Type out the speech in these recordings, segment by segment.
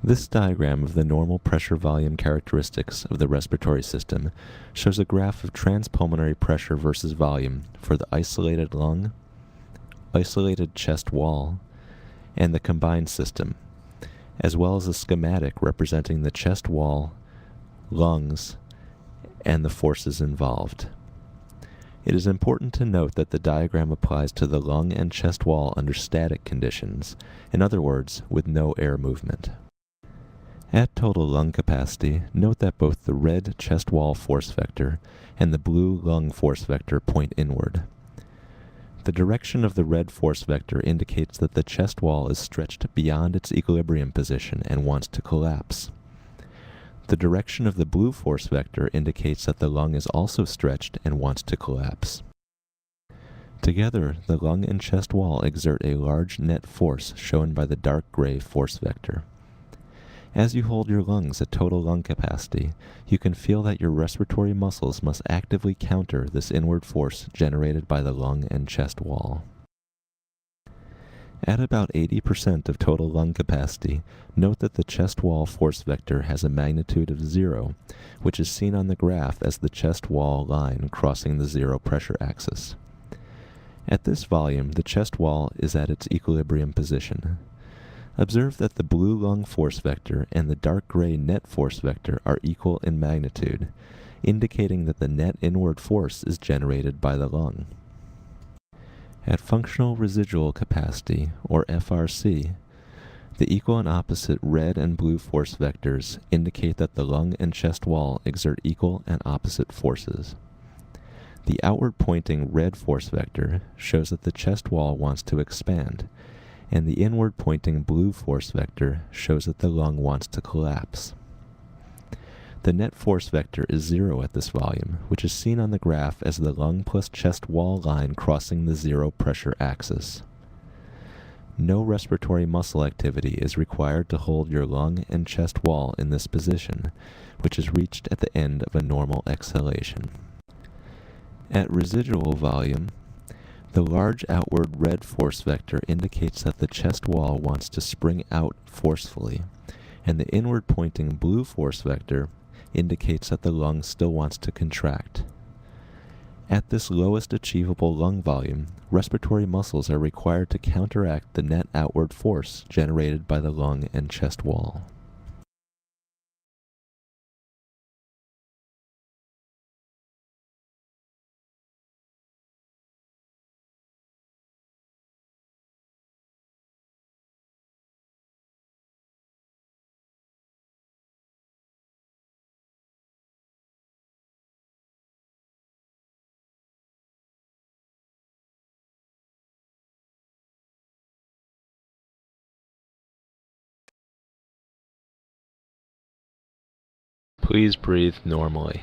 This diagram of the normal pressure volume characteristics of the respiratory system shows a graph of transpulmonary pressure versus volume for the isolated lung, isolated chest wall, and the combined system, as well as a schematic representing the chest wall, lungs, and the forces involved. It is important to note that the diagram applies to the lung and chest wall under static conditions, in other words, with no air movement. At total lung capacity, note that both the red chest wall force vector and the blue lung force vector point inward. The direction of the red force vector indicates that the chest wall is stretched beyond its equilibrium position and wants to collapse. The direction of the blue force vector indicates that the lung is also stretched and wants to collapse. Together, the lung and chest wall exert a large net force shown by the dark gray force vector. As you hold your lungs at total lung capacity, you can feel that your respiratory muscles must actively counter this inward force generated by the lung and chest wall. At about 80% of total lung capacity, note that the chest wall force vector has a magnitude of 0, which is seen on the graph as the chest wall line crossing the zero pressure axis. At this volume, the chest wall is at its equilibrium position. Observe that the blue lung force vector and the dark gray net force vector are equal in magnitude, indicating that the net inward force is generated by the lung. At functional residual capacity, or FRC, the equal and opposite red and blue force vectors indicate that the lung and chest wall exert equal and opposite forces. The outward pointing red force vector shows that the chest wall wants to expand, and the inward pointing blue force vector shows that the lung wants to collapse. The net force vector is 0 at this volume, which is seen on the graph as the lung plus chest wall line crossing the zero pressure axis. No respiratory muscle activity is required to hold your lung and chest wall in this position, which is reached at the end of a normal exhalation. At residual volume, the large outward red force vector indicates that the chest wall wants to spring out forcefully, and the inward pointing blue force vector indicates that the lung still wants to contract. At this lowest achievable lung volume, respiratory muscles are required to counteract the net outward force generated by the lung and chest wall. Please breathe normally.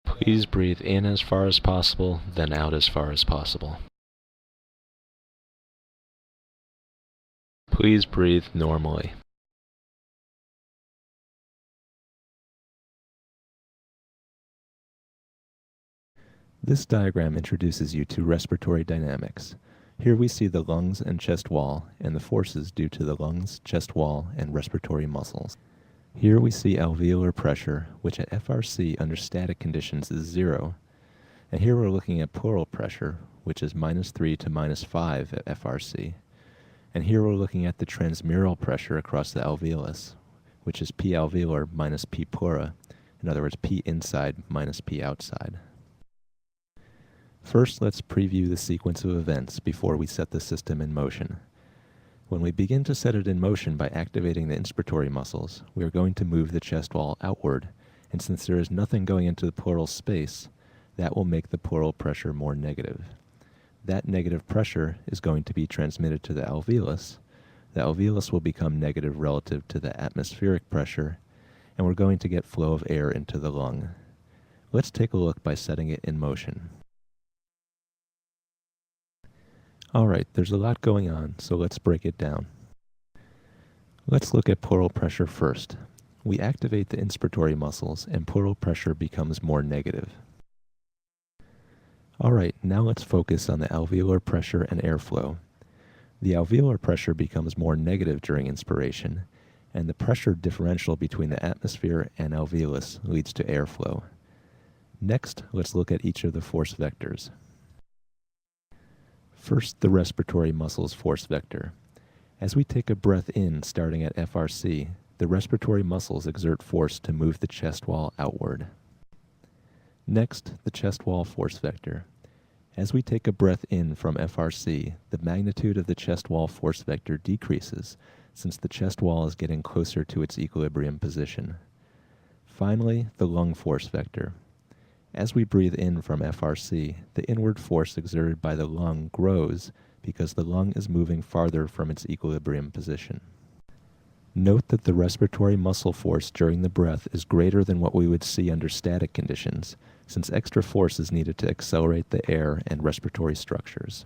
Please breathe in as far as possible, then out as far as possible. Please breathe normally. This diagram introduces you to respiratory dynamics. Here we see the lungs and chest wall and the forces due to the lungs, chest wall, and respiratory muscles. Here we see alveolar pressure, which at FRC under static conditions is 0. And here we're looking at pleural pressure, which is -3 to -5 at FRC. And here we're looking at the transmural pressure across the alveolus, which is P alveolar minus P pleura. In other words, P inside minus P outside. First, let's preview the sequence of events before we set the system in motion. When we begin to set it in motion by activating the inspiratory muscles, we are going to move the chest wall outward, and since there is nothing going into the pleural space, that will make the pleural pressure more negative. That negative pressure is going to be transmitted to the alveolus. The alveolus will become negative relative to the atmospheric pressure, and we're going to get flow of air into the lung. Let's take a look by setting it in motion. Alright, there's a lot going on, so let's break it down. Let's look at pleural pressure first. We activate the inspiratory muscles and pleural pressure becomes more negative. Alright, now let's focus on the alveolar pressure and airflow. The alveolar pressure becomes more negative during inspiration, and the pressure differential between the atmosphere and alveolus leads to airflow. Next, let's look at each of the force vectors. First, the respiratory muscles force vector. As we take a breath in starting at FRC, the respiratory muscles exert force to move the chest wall outward. Next, the chest wall force vector. As we take a breath in from FRC, the magnitude of the chest wall force vector decreases since the chest wall is getting closer to its equilibrium position. Finally, the lung force vector. As we breathe in from FRC, the inward force exerted by the lung grows because the lung is moving farther from its equilibrium position. Note that the respiratory muscle force during the breath is greater than what we would see under static conditions, since extra force is needed to accelerate the air and respiratory structures.